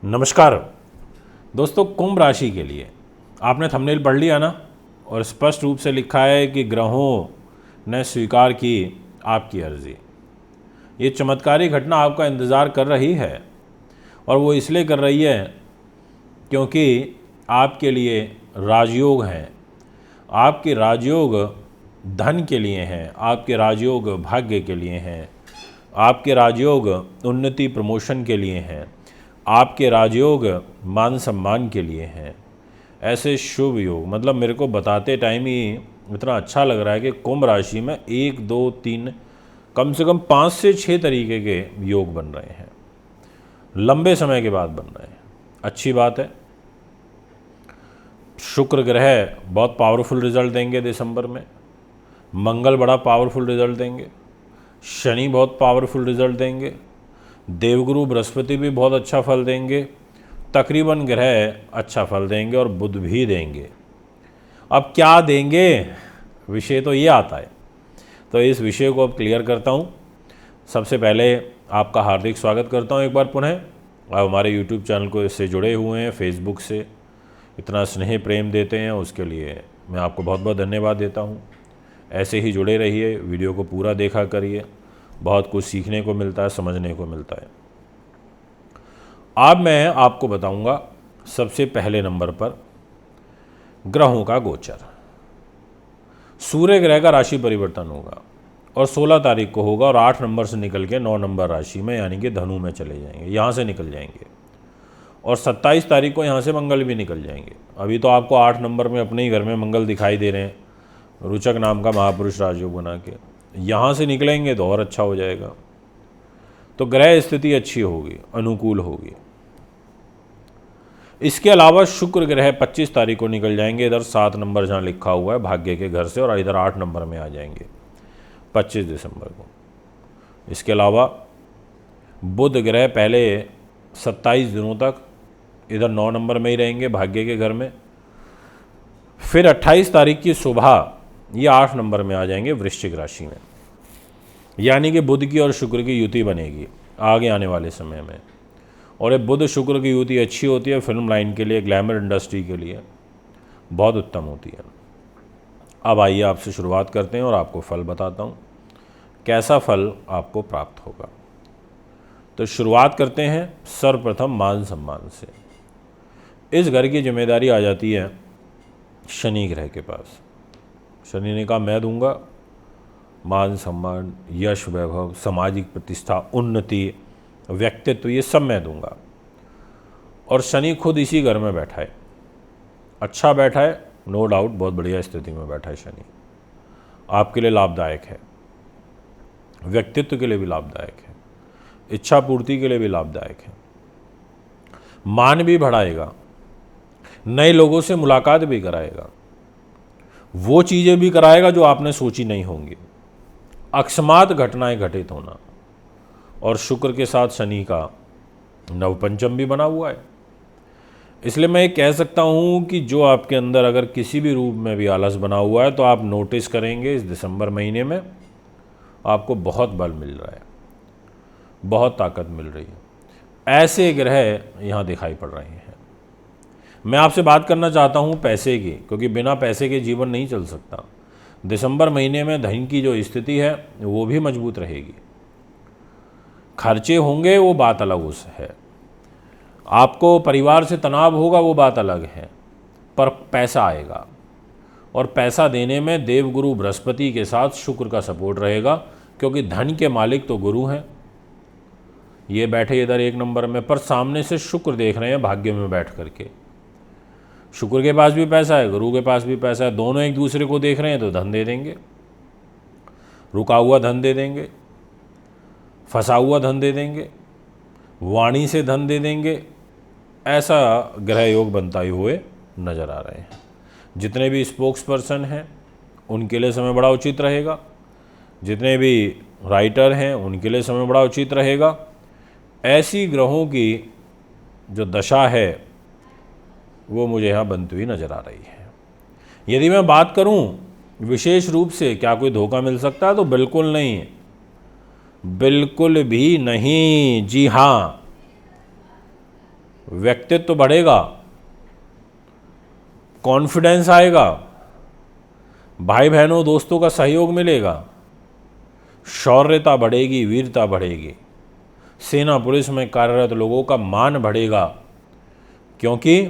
नमस्कार दोस्तों, कुंभ राशि के लिए आपने थंबनेल पढ़ लिया ना। और स्पष्ट रूप से लिखा है कि ग्रहों ने स्वीकार की आपकी अर्जी। ये चमत्कारी घटना आपका इंतज़ार कर रही है और वो इसलिए कर रही है क्योंकि आपके लिए राजयोग हैं। आपके राजयोग धन के लिए हैं, आपके राजयोग भाग्य के लिए हैं, आपके राजयोग उन्नति प्रमोशन के लिए हैं, आपके राजयोग मान सम्मान के लिए हैं। ऐसे शुभ योग मतलब मेरे को बताते टाइम ही इतना अच्छा लग रहा है कि कुंभ राशि में 1, 2, 3 कम से कम 5 से 6 तरीके के योग बन रहे हैं, लंबे समय के बाद बन रहे हैं। अच्छी बात है। शुक्र ग्रह बहुत पावरफुल रिजल्ट देंगे दिसंबर में, मंगल बड़ा पावरफुल रिजल्ट देंगे, शनि बहुत पावरफुल रिजल्ट देंगे, देवगुरु बृहस्पति भी बहुत अच्छा फल देंगे, तकरीबन ग्रह अच्छा फल देंगे और बुध भी देंगे। अब क्या देंगे, विषय तो ये आता है, तो इस विषय को अब क्लियर करता हूँ। सबसे पहले आपका हार्दिक स्वागत करता हूँ एक बार पुनः। आप हमारे YouTube चैनल को इससे जुड़े हुए हैं, फेसबुक से इतना स्नेह प्रेम देते हैं, उसके लिए मैं आपको बहुत बहुत धन्यवाद देता हूँ। ऐसे ही जुड़े रहिए, वीडियो को पूरा देखा करिए, बहुत कुछ सीखने को मिलता है, समझने को मिलता है। अब मैं आपको बताऊंगा सबसे पहले नंबर पर ग्रहों का गोचर। सूर्य ग्रह का राशि परिवर्तन होगा और 16 तारीख को होगा और 8 नंबर से निकल के 9 नंबर राशि में यानी कि धनु में चले जाएंगे, यहाँ से निकल जाएंगे। और 27 तारीख को यहाँ से मंगल भी निकल जाएंगे। अभी तो आपको 8 नंबर में अपने ही घर में मंगल दिखाई दे रहे हैं, रुचक नाम का महापुरुष राजयोग बना के। यहाँ से निकलेंगे तो और अच्छा हो जाएगा। तो ग्रह स्थिति अच्छी होगी, अनुकूल होगी। इसके अलावा शुक्र ग्रह 25 तारीख को निकल जाएंगे इधर 7 नंबर जहाँ लिखा हुआ है भाग्य के घर से, और इधर 8 नंबर में आ जाएंगे 25 दिसंबर को। इसके अलावा बुध ग्रह पहले 27 दिनों तक इधर 9 नंबर में ही रहेंगे भाग्य के घर में, फिर 28 तारीख की सुबह ये 8 नंबर में आ जाएंगे वृश्चिक राशि में। यानी कि बुध की और शुक्र की युति बनेगी आगे आने वाले समय में। और ये बुध शुक्र की युति अच्छी होती है फिल्म लाइन के लिए, ग्लैमर इंडस्ट्री के लिए बहुत उत्तम होती है। अब आइए आपसे शुरुआत करते हैं और आपको फल बताता हूँ कैसा फल आपको प्राप्त होगा। तो शुरुआत करते हैं सर्वप्रथम मान सम्मान से। इस घर की जिम्मेदारी आ जाती है शनि ग्रह के पास। शनि ने कहा मैं दूंगा मान सम्मान, यश, वैभव, सामाजिक प्रतिष्ठा, उन्नति, व्यक्तित्व, ये सब मैं दूंगा। और शनि खुद इसी घर में बैठा है, अच्छा बैठा है, नो डाउट बहुत बढ़िया स्थिति में बैठा है शनि। आपके लिए लाभदायक है, व्यक्तित्व के लिए भी लाभदायक है, इच्छा पूर्ति के लिए भी लाभदायक है, मान भी बढ़ाएगा, नए लोगों से मुलाकात भी कराएगा, वो चीज़ें भी कराएगा जो आपने सोची नहीं होंगी, अकस्मात घटनाएं घटित होना। और शुक्र के साथ शनि का नवपंचम भी बना हुआ है। इसलिए मैं ये कह सकता हूँ कि जो आपके अंदर अगर किसी भी रूप में भी आलस बना हुआ है तो आप नोटिस करेंगे इस दिसंबर महीने में आपको बहुत बल मिल रहा है, बहुत ताकत मिल रही है। ऐसे ग्रह यहाँ दिखाई पड़ रहे हैं। मैं आपसे बात करना चाहता हूँ पैसे की, क्योंकि बिना पैसे के जीवन नहीं चल सकता। दिसंबर महीने में धन की जो स्थिति है वो भी मजबूत रहेगी। खर्चे होंगे वो बात अलग उस है, आपको परिवार से तनाव होगा वो बात अलग है, पर पैसा आएगा। और पैसा देने में देवगुरु बृहस्पति के साथ शुक्र का सपोर्ट रहेगा, क्योंकि धन के मालिक तो गुरु हैं। ये बैठे इधर 1 नंबर में, पर सामने से शुक्र देख रहे हैं भाग्य में बैठ करके। शुक्र के पास भी पैसा है, गुरु के पास भी पैसा है, दोनों एक दूसरे को देख रहे हैं तो धन दे देंगे, रुका हुआ धन दे देंगे, फंसा हुआ धन दे देंगे, वाणी से धन दे देंगे। ऐसा ग्रह योग बनता ही हुए नजर आ रहे हैं। जितने भी स्पोक्स पर्सन हैं उनके लिए समय बड़ा उचित रहेगा, जितने भी राइटर हैं उनके लिए समय बड़ा उचित रहेगा। ऐसी ग्रहों की जो दशा है वो मुझे यहाँ बनती हुई नज़र आ रही है। यदि मैं बात करूँ विशेष रूप से क्या कोई धोखा मिल सकता है, तो बिल्कुल नहीं, बिल्कुल भी नहीं। जी हाँ, व्यक्तित्व बढ़ेगा, कॉन्फिडेंस आएगा, भाई बहनों दोस्तों का सहयोग मिलेगा, शौर्यता बढ़ेगी, वीरता बढ़ेगी, सेना पुलिस में कार्यरत लोगों का मान बढ़ेगा, क्योंकि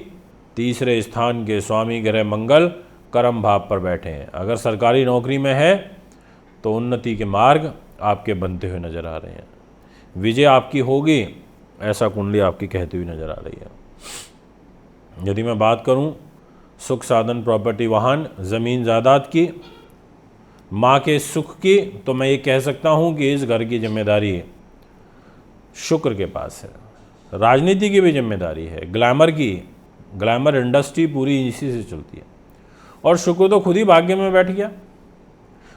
तीसरे स्थान के स्वामी ग्रह मंगल कर्म भाव पर बैठे हैं। अगर सरकारी नौकरी में है तो उन्नति के मार्ग आपके बनते हुए नजर आ रहे हैं, विजय आपकी होगी, ऐसा कुंडली आपकी कहती हुई नजर आ रही है। यदि मैं बात करूं सुख साधन, प्रॉपर्टी, वाहन, ज़मीन जायदाद की, माँ के सुख की, तो मैं ये कह सकता हूँ कि इस घर की जिम्मेदारी शुक्र के पास है। राजनीति की भी जिम्मेदारी है, ग्लैमर की, ग्लैमर इंडस्ट्री पूरी इसी से चलती है। और शुक्र तो खुद ही भाग्य में बैठ गया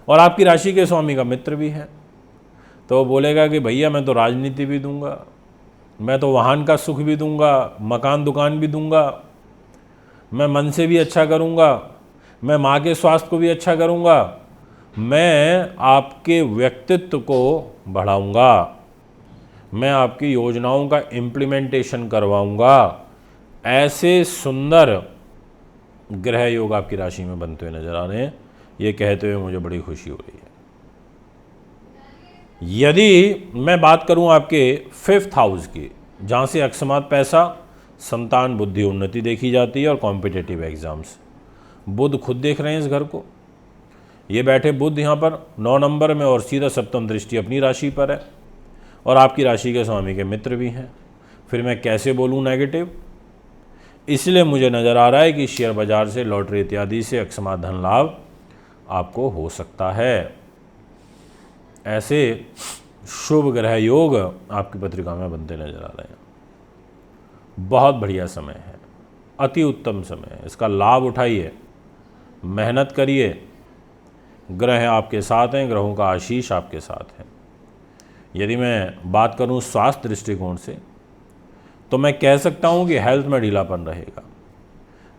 और आपकी राशि के स्वामी का मित्र भी है, तो वो बोलेगा कि भैया मैं तो राजनीति भी दूंगा, मैं तो वाहन का सुख भी दूंगा, मकान दुकान भी दूंगा, मैं मन से भी अच्छा करूंगा, मैं माँ के स्वास्थ्य को भी अच्छा करूंगा, मैं आपके व्यक्तित्व को बढ़ाऊंगा, मैं आपकी योजनाओं का इम्प्लीमेंटेशन करवाऊंगा। ऐसे सुंदर ग्रह योग आपकी राशि में बनते हुए नजर आ रहे हैं। ये कहते हुए मुझे बड़ी खुशी हो रही है। यदि मैं बात करूं आपके 5th हाउस की, जहां से अकस्मात पैसा, संतान, बुद्धि, उन्नति देखी जाती है और कॉम्पिटिटिव एग्जाम्स, बुध खुद देख रहे हैं इस घर को। ये बैठे बुध यहाँ पर 9 नंबर में और सीधा सप्तम दृष्टि अपनी राशि पर है और आपकी राशि के स्वामी के मित्र भी हैं। फिर मैं कैसे बोलूँ नेगेटिव? इसलिए मुझे नज़र आ रहा है कि शेयर बाजार से, लॉटरी इत्यादि से अकस्मात धन लाभ आपको हो सकता है। ऐसे शुभ ग्रह योग आपकी पत्रिका में बनते नजर आ रहे हैं। बहुत बढ़िया समय है, अति उत्तम समय है, इसका लाभ उठाइए, मेहनत करिए। ग्रह आपके साथ हैं, ग्रहों का आशीष आपके साथ है। यदि मैं बात करूं स्वास्थ्य दृष्टिकोण से, तो मैं कह सकता हूं कि हेल्थ में ढीलापन रहेगा,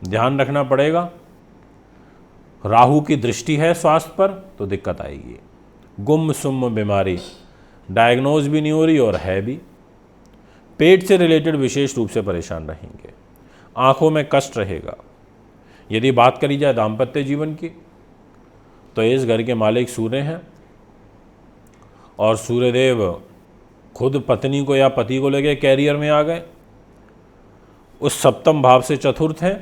ध्यान रखना पड़ेगा। राहु की दृष्टि है स्वास्थ्य पर तो दिक्कत आएगी। गुम सुम बीमारी डायग्नोज भी नहीं हो रही और है भी। पेट से रिलेटेड विशेष रूप से परेशान रहेंगे, आंखों में कष्ट रहेगा। यदि बात करी जाए दाम्पत्य जीवन की, तो इस घर के मालिक सूर्य हैं और सूर्यदेव खुद पत्नी को या पति को लेकर कैरियर में आ गए। उस सप्तम भाव से चतुर्थ हैं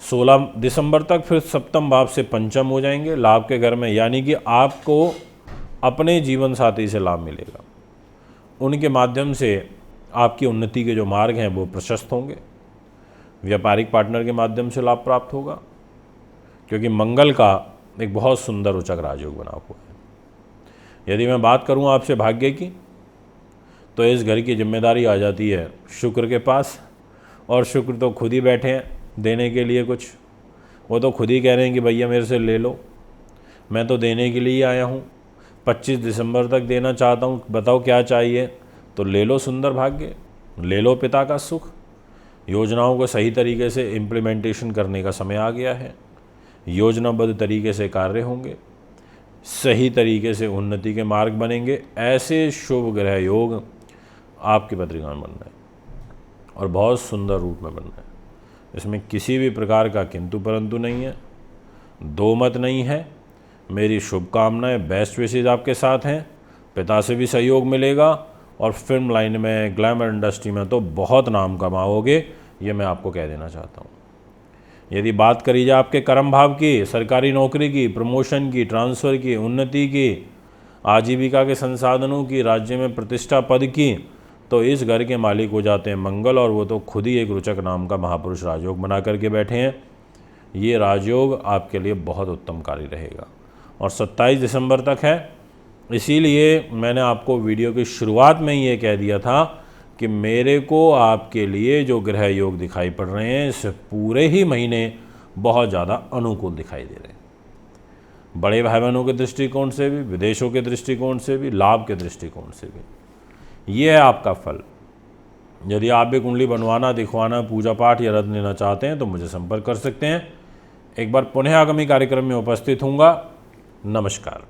16 दिसंबर तक, फिर सप्तम भाव से पंचम हो जाएंगे लाभ के घर में, यानी कि आपको अपने जीवन साथी से लाभ मिलेगा। उनके माध्यम से आपकी उन्नति के जो मार्ग हैं वो प्रशस्त होंगे। व्यापारिक पार्टनर के माध्यम से लाभ प्राप्त होगा, क्योंकि मंगल का एक बहुत सुंदर उच्चक राजयोग बना हुआ है। यदि मैं बात करूं आपसे भाग्य की, तो इस घर की जिम्मेदारी आ जाती है शुक्र के पास, और शुक्र तो खुद ही बैठे हैं देने के लिए कुछ। वो तो खुद ही कह रहे हैं कि भैया मेरे से ले लो, मैं तो देने के लिए ही आया हूँ, 25 दिसंबर तक देना चाहता हूँ, बताओ क्या चाहिए। तो ले लो सुंदर भाग्य, ले लो पिता का सुख। योजनाओं को सही तरीके से इम्प्लीमेंटेशन करने का समय आ गया है। योजनाबद्ध तरीके से कार्य होंगे, सही तरीके से उन्नति के मार्ग बनेंगे। ऐसे शुभ ग्रह योग आपकी पत्रिका में बन रहे हैं और बहुत सुंदर रूप में बन रहे हैं। इसमें किसी भी प्रकार का किंतु परंतु नहीं है, दो मत नहीं है। मेरी शुभकामनाएं, बेस्ट विशेज आपके साथ हैं। पिता से भी सहयोग मिलेगा और फिल्म लाइन में, ग्लैमर इंडस्ट्री में तो बहुत नाम कमाओगे, ये मैं आपको कह देना चाहता हूँ। यदि बात करी जाए आपके कर्म भाव की, सरकारी नौकरी की, प्रमोशन की, ट्रांसफ़र की, उन्नति की, आजीविका के संसाधनों की, राज्य में प्रतिष्ठा पद की, तो इस घर के मालिक हो जाते हैं मंगल, और वो तो खुद ही एक रोचक नाम का महापुरुष राजयोग बना करके बैठे हैं। ये राजयोग आपके लिए बहुत उत्तम कार्य रहेगा और 27 दिसंबर तक है। इसीलिए मैंने आपको वीडियो की शुरुआत में ही ये कह दिया था कि मेरे को आपके लिए जो ग्रह योग दिखाई पड़ रहे हैं, इस पूरे ही महीने बहुत ज़्यादा अनुकूल दिखाई दे रहे हैं। बड़े भाई बहनों के दृष्टिकोण से भी, विदेशों के दृष्टिकोण से भी, लाभ के दृष्टिकोण से भी। ये है आपका फल। यदि आप भी कुंडली बनवाना, दिखवाना, पूजा पाठ या रत्न लेना चाहते हैं तो मुझे संपर्क कर सकते हैं। एक बार पुनः आगामी कार्यक्रम में उपस्थित होऊंगा। नमस्कार।